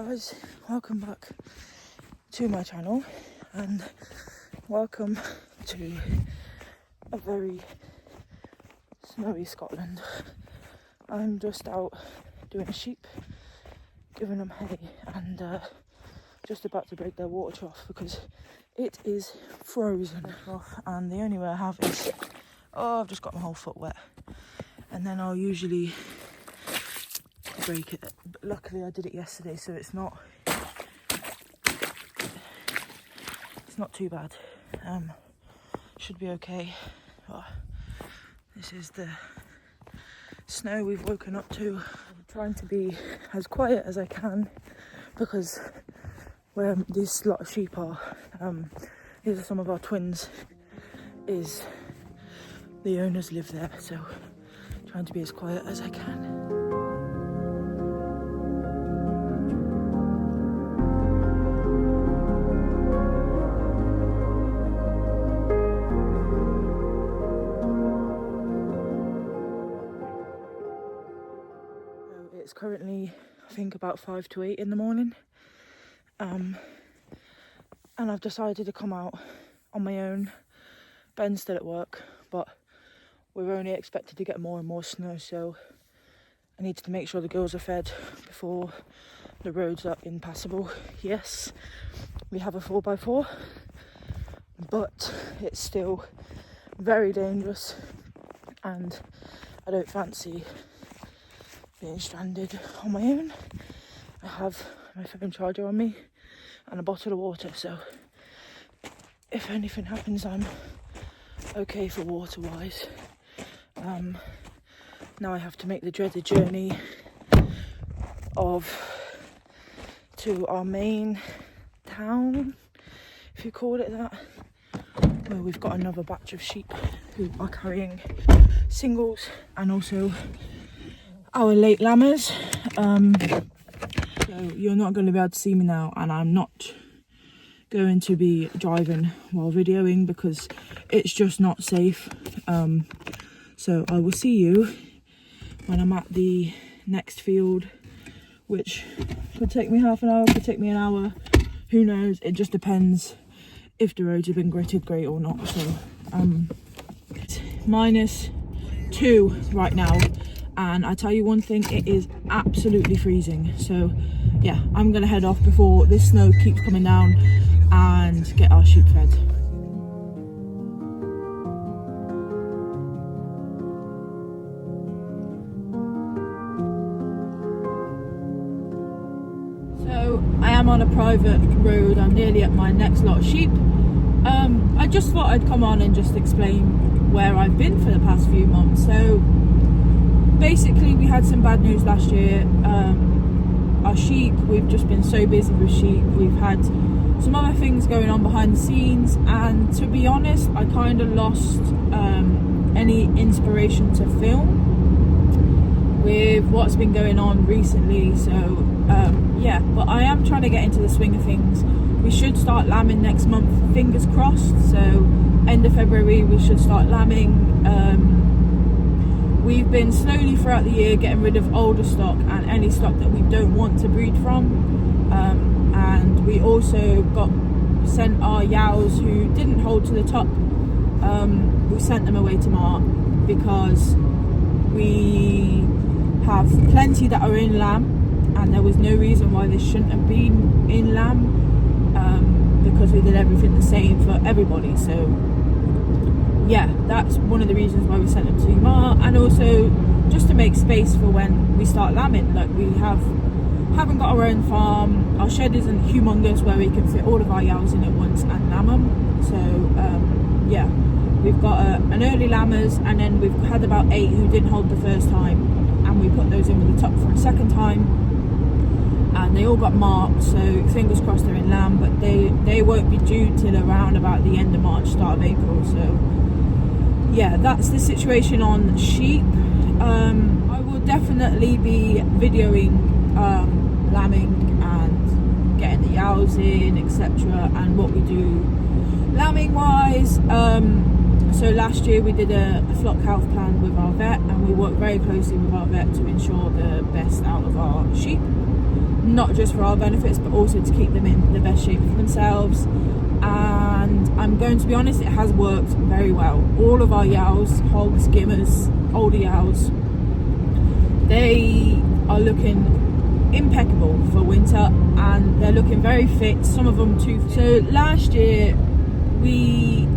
guys, welcome back to my channel and welcome to a very snowy Scotland. I'm just out doing sheep, giving them hay and just about to break their water trough because it is frozen off, and the only way I have is, I've just got my whole foot wet, and then I'll usually break it, but luckily I did it yesterday, so it's not too bad. Should be okay. Oh, this is the snow we've woken up to. I'm trying to be as quiet as I can because where this lot of sheep are, these are some of our twins, is the owners live there, so trying to be as quiet as I can. It's currently, I think, about 5 to 8 in the morning, and I've decided to come out on my own. Ben's still at work, but we're only expected to get more and more snow, so I need to make sure the girls are fed before the roads are impassable. Yes, we have a 4x4, but it's still very dangerous, and I don't fancy being stranded on my own. I have my phone charger on me and a bottle of water, so if anything happens I'm okay for water wise. Now I have to make the dreaded journey to our main town, if you call it that, where we've got another batch of sheep who are carrying singles and also our late lambers. So you're not going to be able to see me now, and I'm not going to be driving while videoing because it's just not safe. So I will see you when I'm at the next field, which could take me half an hour, could take me an hour, who knows. It just depends if the roads have been gritted great or not. So it's -2 right now, and I tell you one thing, it is absolutely freezing. So yeah, I'm gonna head off before this snow keeps coming down and get our sheep fed. So I am on a private road. I'm nearly at my next lot of sheep. I just thought I'd come on and just explain where I've been for the past few months. So basically we had some bad news last year. Our sheep, we've just been so busy with sheep. We've had some other things going on behind the scenes, and to be honest, I kind of lost any inspiration to film with what's been going on recently. So yeah, but I am trying to get into the swing of things. We should start lambing next month, fingers crossed. So end of February we should start lambing. We've been slowly throughout the year getting rid of older stock and any stock that we don't want to breed from. And we also got sent our ewes who didn't hold to the top. We sent them away to Mark because we have plenty that are in lamb, and there was no reason why they shouldn't have been in lamb, because we did everything the same for everybody. So yeah, that's one of the reasons why we sent them to Mar, and also just to make space for when we start lambing. Like, we haven't got our own farm. Our shed isn't humongous where we can fit all of our ewes in at once and lamb them. So yeah, we've got an early lambers, and then we've had about 8 who didn't hold the first time, and we put those in with the top for a second time, and they all got marked, so fingers crossed they're in lamb, but they won't be due till around about the end of March, start of April. So yeah, that's the situation on sheep. I will definitely be videoing lambing and getting the ewes in, etc., and what we do lambing wise. So last year we did a flock health plan with our vet, and we worked very closely with our vet to ensure the best out of our sheep. not just for our benefits but also to keep them in the best shape for themselves. And I'm going to be honest, it has worked very well. All of our ewes, hogs, skimmers, older ewes, they are looking impeccable for winter and they're looking very fit, some of them too. So last year we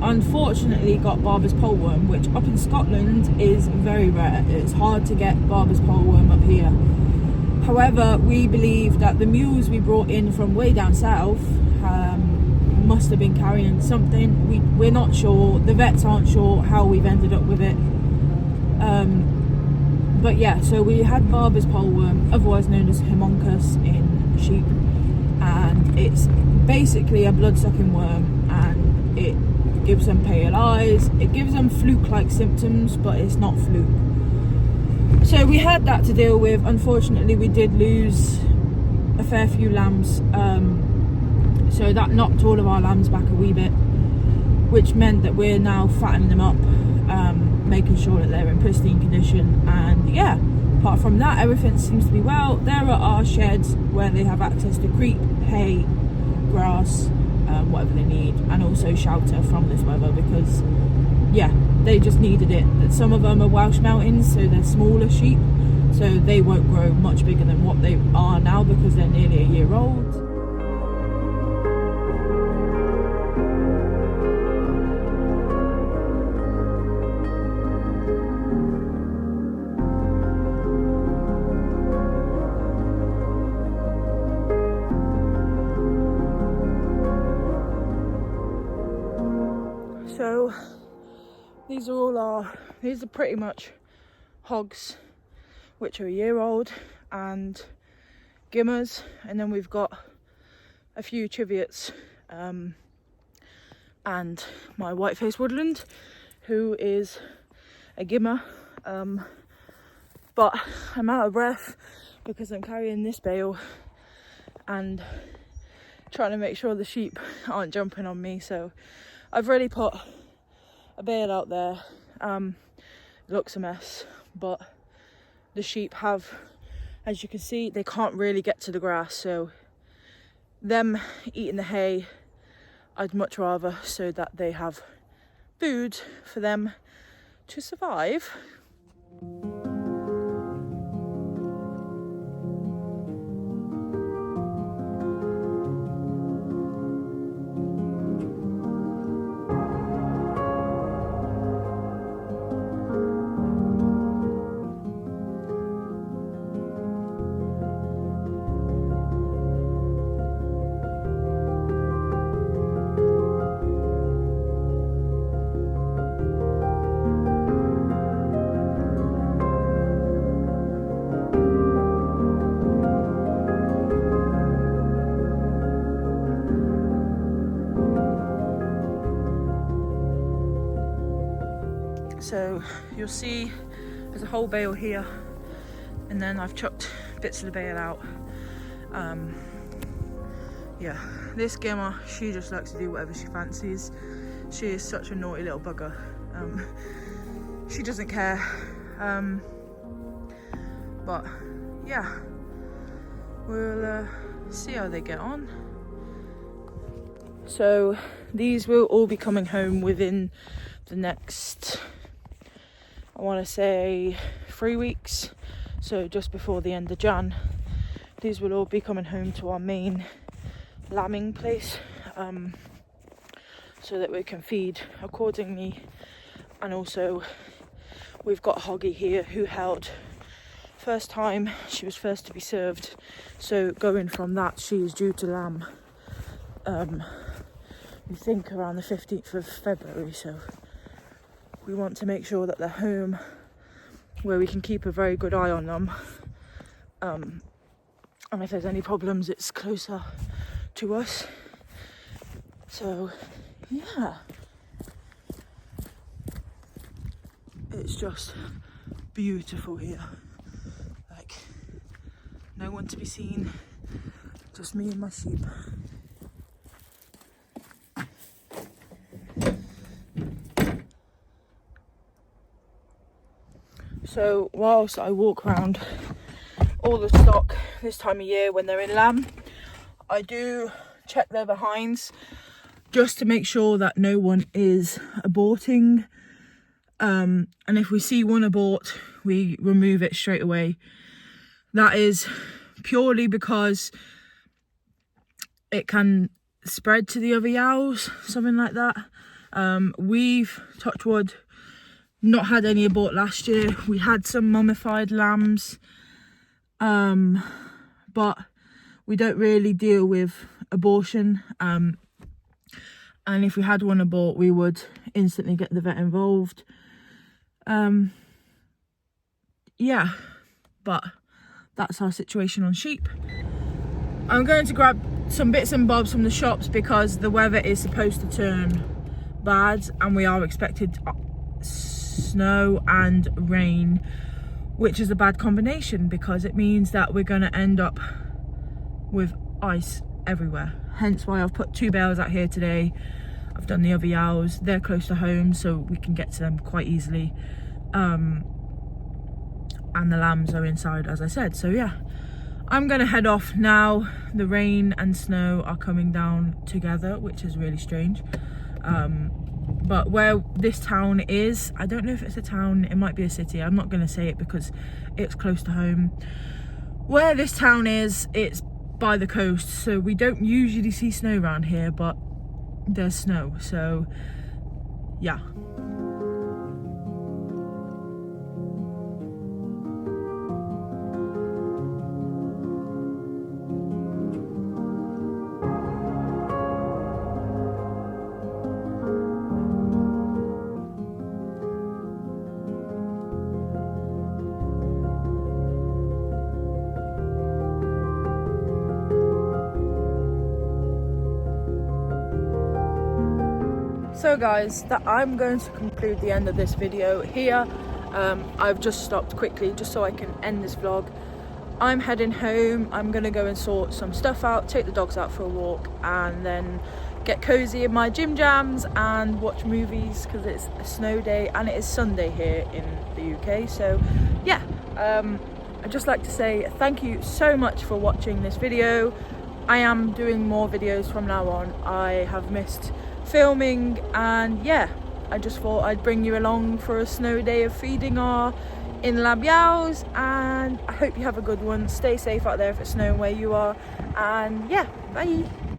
unfortunately got Barber's poleworm, which up in Scotland is very rare. It's hard to get Barber's poleworm up here. However, we believe that the mules we brought in from way down south must have been carrying something. We're not sure, the vets aren't sure how we've ended up with it. But yeah, so we had Barber's poleworm, otherwise known as homunculus in sheep, and it's basically a blood-sucking worm, and it gives them pale eyes, it gives them fluke-like symptoms, but it's not fluke. So we had that to deal with. Unfortunately, we did lose a fair few lambs, so that knocked all of our lambs back a wee bit, which meant that we're now fattening them up, making sure that they're in pristine condition. And yeah, apart from that, everything seems to be well. There are our sheds where they have access to creep, hay, grass, whatever they need, and also shelter from this weather, because yeah, they just needed it. Some of them are Welsh Mountains, so they're smaller sheep, so they won't grow much bigger than what they are now because they're nearly a year old. So these are pretty much hogs which are a year old, and gimmers, and then we've got a few chiviots, and my white-faced woodland, who is a gimmer, but I'm out of breath because I'm carrying this bale and trying to make sure the sheep aren't jumping on me. So I've already put a bale out there. It looks a mess, but the sheep have, as you can see, they can't really get to the grass, so them eating the hay I'd much rather, so that they have food for them to survive. So you'll see there's a whole bale here, and then I've chucked bits of the bale out. Yeah, this gimmer, she just likes to do whatever she fancies. She is such a naughty little bugger. She doesn't care. But yeah, we'll see how they get on. So these will all be coming home within the next, I want to say 3 weeks, so just before the end of Jan. These will all be coming home to our main lambing place, so that we can feed accordingly. And also we've got Hoggy here who held first time, she was first to be served, so going from that she is due to lamb we think around the 15th of February, so we want to make sure that they're home where we can keep a very good eye on them, and if there's any problems it's closer to us. So yeah, it's just beautiful here, like no one to be seen, just me and my sheep. So whilst I walk around all the stock this time of year when they're in lamb. I do check their behinds just to make sure that no one is aborting. And if we see one abort, we remove it straight away. That is purely because it can spread to the other ewes, something like that. We've, touch wood, not had any abort last year. We had some mummified lambs, but we don't really deal with abortion. And if we had one abort, we would instantly get the vet involved. Yeah, but that's our situation on sheep. I'm going to grab some bits and bobs from the shops because the weather is supposed to turn bad and we are expected snow and rain, which is a bad combination because it means that we're going to end up with ice everywhere. Hence why I've put 2 bales out here today. I've done the other ewes. They're close to home, so we can get to them quite easily. And the lambs are inside, as I said. So yeah, I'm gonna head off now. The rain and snow are coming down together, which is really strange. But where this town is, I don't know if it's a town, it might be a city. I'm not gonna say it because it's close to home. Where this town is, it's by the coast, so we don't usually see snow around here, but there's snow, so yeah. So guys, I'm going to conclude the end of this video here. I've just stopped quickly just so I can end this vlog. I'm heading home. I'm gonna go and sort some stuff out, take the dogs out for a walk, and then get cozy in my gym jams and watch movies because it's a snow day and it is Sunday here in the UK. So yeah, I'd just like to say thank you so much for watching this video. I am doing more videos from now on. I have missed filming, and yeah, I just thought I'd bring you along for a snow day of feeding our in-lab ewes, and I hope you have a good one. Stay safe out there if it's snowing where you are, and yeah, bye.